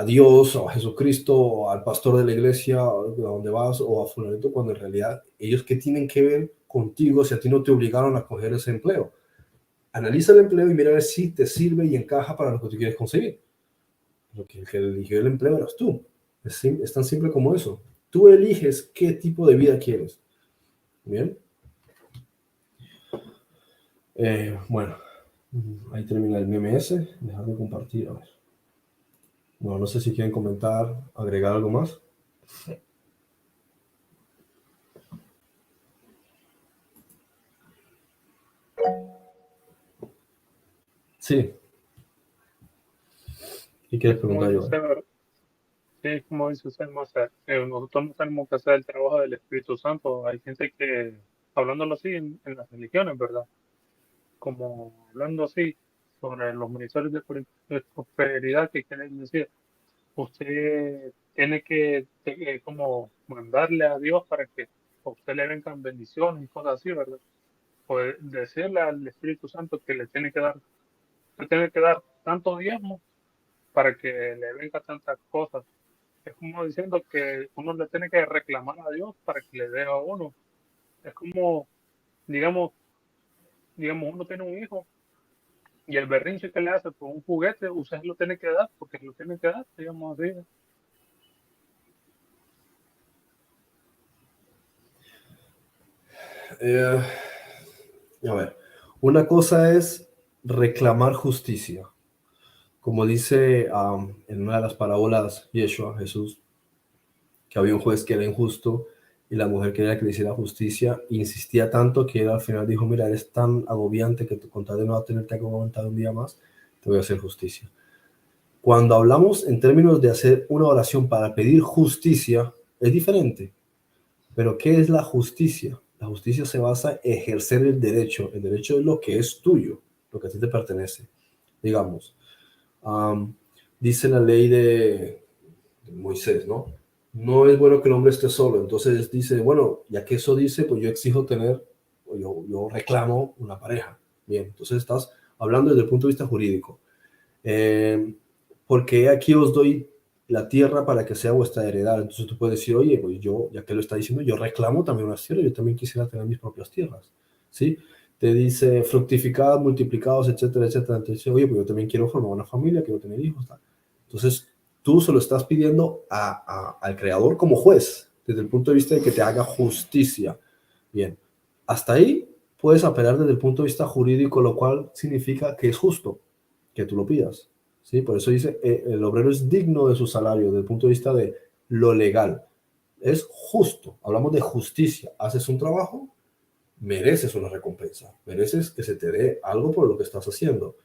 Speaker 1: Dios, o a Jesucristo, o al pastor de la iglesia, a donde vas, o a fulanito, cuando en realidad ellos qué tienen que ver contigo si a ti no te obligaron a coger ese empleo. Analiza el empleo y mira a ver si te sirve y encaja para lo que tú quieres conseguir. Porque el que eligió el empleo eras tú. Es tan simple como eso. Tú eliges qué tipo de vida quieres. Bien. Bueno, ahí termina el MMS. Dejar de compartir. A ver. Bueno, no sé si quieren comentar, agregar algo más. Sí. ¿Qué quieres
Speaker 2: Como
Speaker 1: preguntar,
Speaker 2: dice
Speaker 1: yo?
Speaker 2: usted, sí, como dice usted, Massa, nosotros no tenemos que hacer el trabajo del Espíritu Santo. Hay gente que, hablándolo así en las religiones, ¿verdad? Como hablando así sobre los ministerios de prosperidad que quieren decir, usted tiene que como mandarle a Dios para que a usted le vengan bendiciones y cosas así, ¿verdad? Pues decirle al Espíritu Santo que le tiene que dar tanto diezmo para que le venga tantas cosas. Es como diciendo que uno le tiene que reclamar a Dios para que le dé a uno. Es como, digamos, uno tiene un hijo y el berrinche que le hace por un juguete, usted lo tiene que dar porque lo tiene que dar, digamos así.
Speaker 1: Eh, a ver, una cosa es reclamar justicia. Como dice en una de las parábolas Yeshua, Jesús, que había un juez que era injusto y la mujer quería que le hiciera justicia e insistía tanto que él al final dijo, mira, eres tan agobiante que con tal de no tenerte que aguantar un día más, te voy a hacer justicia. Cuando hablamos en términos de hacer una oración para pedir justicia, es diferente. Pero ¿qué es la justicia? La justicia se basa en ejercer el derecho. El derecho es lo que es tuyo, lo que a ti te pertenece. Digamos, um, dice la ley de Moisés, ¿no? No es bueno que el hombre esté solo. Entonces dice, bueno, ya que eso dice, pues yo exijo tener, o yo reclamo una pareja. Bien, entonces estás hablando desde el punto de vista jurídico. Eh, Porque aquí os doy la tierra para que sea vuestra heredad. Entonces tú puedes decir, oye, pues yo, ya que lo está diciendo, yo reclamo también unas tierras, yo también quisiera tener mis propias tierras, ¿sí? Te dice fructificad, multiplicados, etcétera, etcétera. Entonces, oye, pues yo también quiero formar una familia, quiero tener hijos, tal. Entonces, tú se lo estás pidiendo al creador como juez, desde el punto de vista de que te haga justicia. Bien, hasta ahí puedes apelar desde el punto de vista jurídico, lo cual significa que es justo que tú lo pidas. ¿Sí? Por eso dice, el obrero es digno de su salario desde el punto de vista de lo legal. Es justo, hablamos de justicia. Haces un trabajo, mereces una recompensa, mereces que se te dé algo por lo que estás haciendo,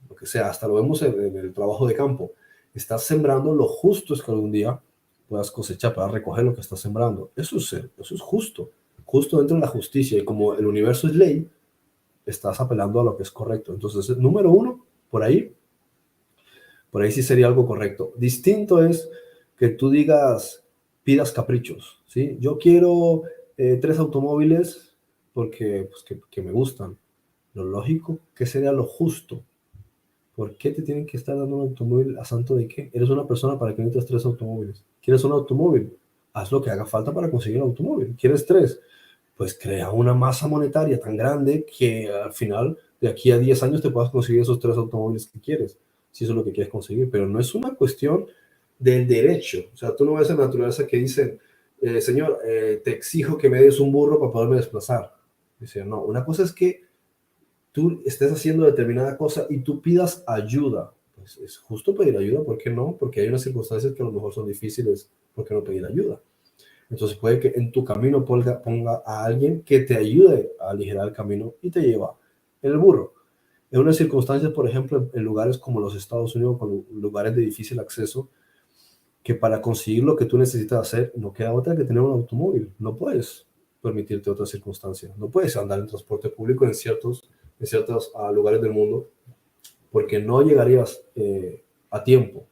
Speaker 1: lo que sea. Hasta lo vemos en el trabajo de campo. Estás sembrando, lo justo es que algún día puedas cosechar, para recoger lo que estás sembrando. Eso es justo, justo dentro de la justicia. Y como el universo es ley, estás apelando a lo que es correcto. Entonces, número uno, por ahí sí sería algo correcto. Distinto es que tú digas, pidas caprichos, ¿sí? Yo quiero 3 automóviles porque pues, que me gustan. Lo lógico, ¿qué sería lo justo? ¿Por qué te tienen que estar dando un automóvil a santo de qué? Eres una persona para que necesitas 3 automóviles. ¿Quieres un automóvil? Haz lo que haga falta para conseguir un automóvil. ¿Quieres 3? Pues crea una masa monetaria tan grande que al final, de aquí a 10 años, te puedas conseguir esos 3 automóviles que quieres, si eso es lo que quieres conseguir. Pero no es una cuestión del derecho. O sea, tú no ves en la naturaleza que dicen, señor, te exijo que me des un burro para poderme desplazar. Dice, no, una cosa es que tú estés haciendo determinada cosa y tú pidas ayuda. Pues es justo pedir ayuda, ¿por qué no? Porque hay unas circunstancias que a lo mejor son difíciles, ¿por qué no pedir ayuda? Entonces puede que en tu camino ponga a alguien que te ayude a aligerar el camino y te lleva en el burro. En unas circunstancias, por ejemplo, en lugares como los Estados Unidos, con lugares de difícil acceso, que para conseguir lo que tú necesitas hacer, no queda otra que tener un automóvil. No puedes permitirte otras circunstancias. No puedes andar en transporte público en ciertos lugares del mundo porque no llegarías a tiempo.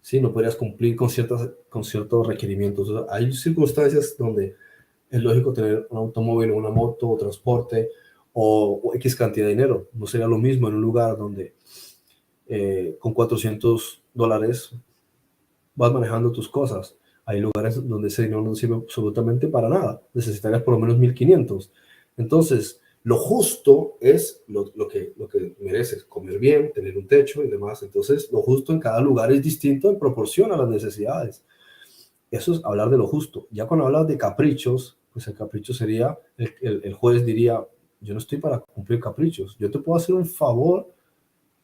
Speaker 1: ¿Sí? No podrías cumplir con ciertos requerimientos. O sea, hay circunstancias donde es lógico tener un automóvil, una moto, o transporte o X cantidad de dinero. No sería lo mismo en un lugar donde con $400 vas manejando tus cosas. Hay lugares donde ese dinero no sirve absolutamente para nada. Necesitarías por lo menos 1,500. Entonces, lo justo es lo que mereces, comer bien, tener un techo y demás. Entonces, lo justo en cada lugar es distinto en proporción a las necesidades. Eso es hablar de lo justo. Ya cuando hablas de caprichos, pues el capricho sería, el juez diría, yo no estoy para cumplir caprichos. Yo te puedo hacer un favor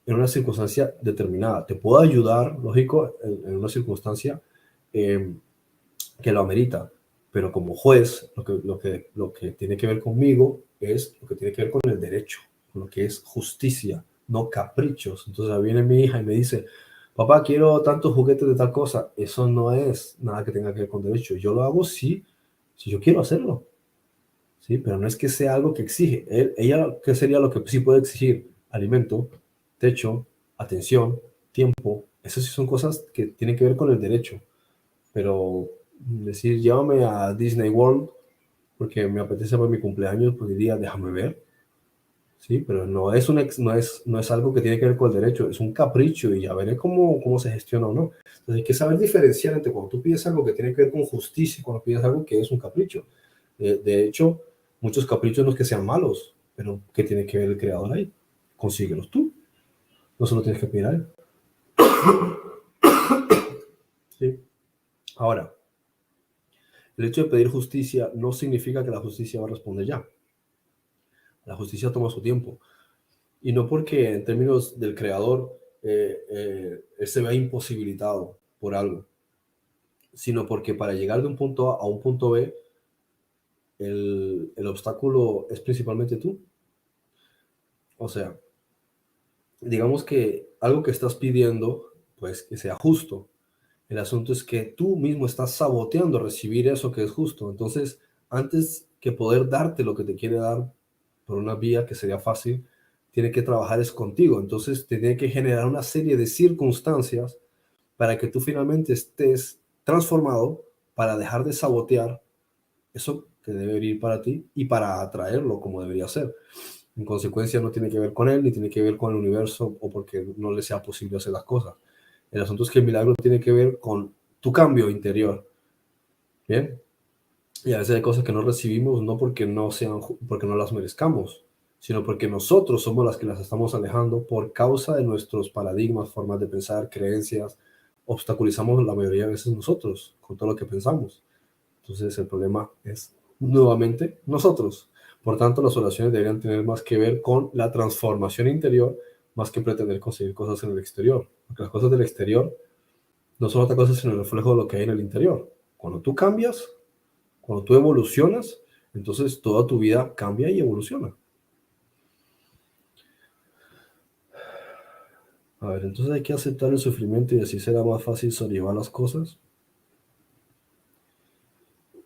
Speaker 1: en una circunstancia determinada. Te puedo ayudar, lógico, en una circunstancia que lo amerita. Pero como juez, lo que tiene que ver conmigo es lo que tiene que ver con el derecho, con lo que es justicia, no caprichos. Entonces ahí viene mi hija y me dice, papá, quiero tantos juguetes de tal cosa. Eso no es nada que tenga que ver con derecho. Yo lo hago si yo quiero hacerlo. ¿Sí? Pero no es que sea algo que exige. Ella, ¿qué sería lo que sí puede exigir? Alimento, techo, atención, tiempo. Esas sí son cosas que tienen que ver con el derecho. Pero decir, llévame a Disney World porque me apetece para mi cumpleaños, pues diría, déjame ver. Sí, pero no es algo que tiene que ver con el derecho, es un capricho y ya veré cómo se gestiona o no. Entonces hay que saber diferenciar entre cuando tú pides algo que tiene que ver con justicia y cuando pides algo que es un capricho. De hecho, muchos caprichos no es que sean malos, pero ¿qué tiene que ver el creador ahí? Consíguelos tú, no se lo tienes que pedir a él. ¿Sí? Ahora, el hecho de pedir justicia no significa que la justicia va a responder ya. La justicia toma su tiempo. Y no porque en términos del creador él se vea imposibilitado por algo, sino porque para llegar de un punto A a un punto B, el obstáculo es principalmente tú. O sea, digamos que algo que estás pidiendo, pues que sea justo. El asunto es que tú mismo estás saboteando recibir eso que es justo. Entonces, antes que poder darte lo que te quiere dar por una vía que sería fácil, tiene que trabajar es contigo. Entonces, tiene que generar una serie de circunstancias para que tú finalmente estés transformado para dejar de sabotear eso que debe ir para ti y para atraerlo como debería ser. En consecuencia, no tiene que ver con él, ni tiene que ver con el universo o porque no le sea posible hacer las cosas. El asunto es que el milagro tiene que ver con tu cambio interior. ¿Bien? Y a veces hay cosas que no recibimos no porque porque no las merezcamos, sino porque nosotros somos las que las estamos alejando por causa de nuestros paradigmas, formas de pensar, creencias. Obstaculizamos la mayoría de veces nosotros con todo lo que pensamos. Entonces el problema es nuevamente nosotros. Por tanto, las oraciones deberían tener más que ver con la transformación interior más que pretender conseguir cosas en el exterior. Porque las cosas del exterior no son otra cosa sino el reflejo de lo que hay en el interior. Cuando tú cambias, cuando tú evolucionas, Entonces toda tu vida cambia y evoluciona. A ver, entonces hay que aceptar el sufrimiento y así será más fácil sobrellevar las cosas.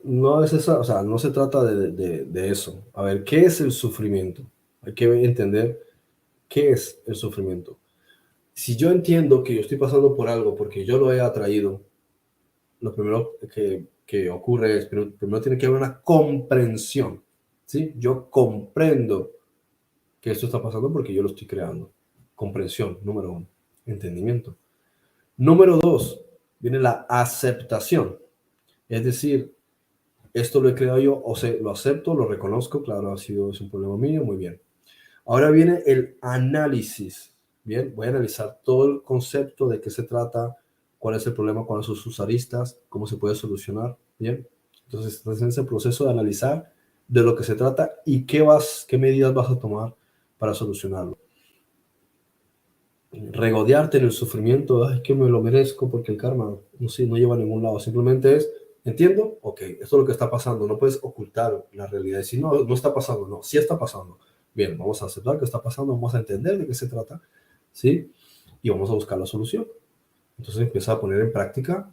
Speaker 1: No es esa, o sea, no se trata de eso. A ver, ¿qué es el sufrimiento? Hay que entender qué es el sufrimiento. Si yo entiendo que yo estoy pasando por algo porque yo lo he atraído, lo primero que ocurre es, primero tiene que haber una comprensión, ¿sí? Yo comprendo que esto está pasando porque yo lo estoy creando. Comprensión, número uno. Entendimiento. Número dos, viene la aceptación. Es decir, esto lo he creado yo, o sea, lo acepto, lo reconozco, claro, es un problema mío, muy bien. Ahora viene el análisis. Bien, voy a analizar todo el concepto de qué se trata, cuál es el problema, cuáles son sus aristas, cómo se puede solucionar. Bien, entonces estás en ese proceso de analizar de lo que se trata y qué medidas vas a tomar para solucionarlo. Regodearte en el sufrimiento, es que me lo merezco porque el karma no, sí, no lleva a ningún lado. Simplemente es, entiendo, ok, esto es lo que está pasando. No puedes ocultar la realidad. Si no, no está pasando, no, sí está pasando. Bien, vamos a aceptar que está pasando, vamos a entender de qué se trata, ¿sí? Y vamos a buscar la solución. Entonces empieza a poner en práctica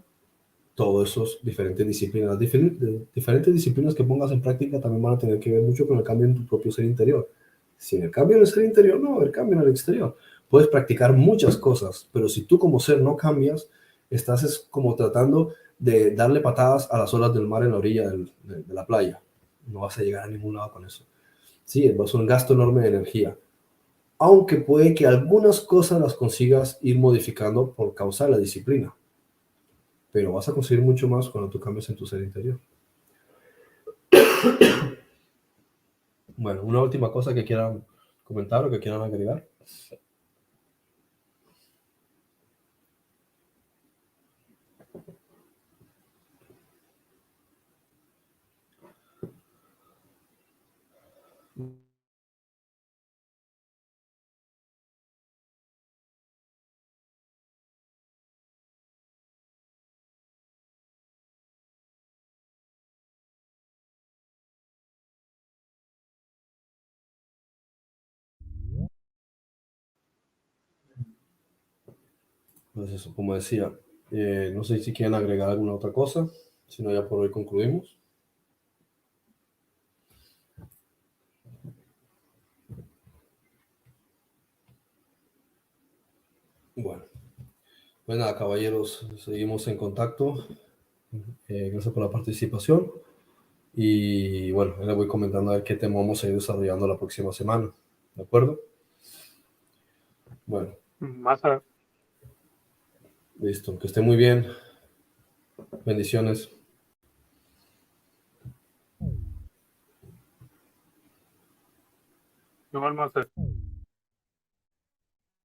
Speaker 1: todas esas diferentes disciplinas. Diferentes disciplinas que pongas en práctica también van a tener que ver mucho con el cambio en tu propio ser interior. Sin el cambio en el ser interior, no, el cambio en el exterior. Puedes practicar muchas cosas, pero si tú como ser no cambias, estás es como tratando de darle patadas a las olas del mar en la orilla de la playa. No vas a llegar a ningún lado con eso. Sí, va a ser un gasto enorme de energía. Aunque puede que algunas cosas las consigas ir modificando por causa de la disciplina, pero vas a conseguir mucho más cuando tú cambies en tu ser interior. Bueno, una última cosa que quieran comentar o que quieran agregar. Pues eso, como decía, no sé si quieren agregar alguna otra cosa, si no ya por hoy concluimos. Bueno, pues nada, caballeros, seguimos en contacto. Gracias por la participación. Y bueno, les voy comentando a ver qué tema vamos a ir desarrollando la próxima semana. ¿De acuerdo? Bueno,
Speaker 2: Más a-
Speaker 1: listo. Que esté muy bien. Bendiciones.
Speaker 2: igual más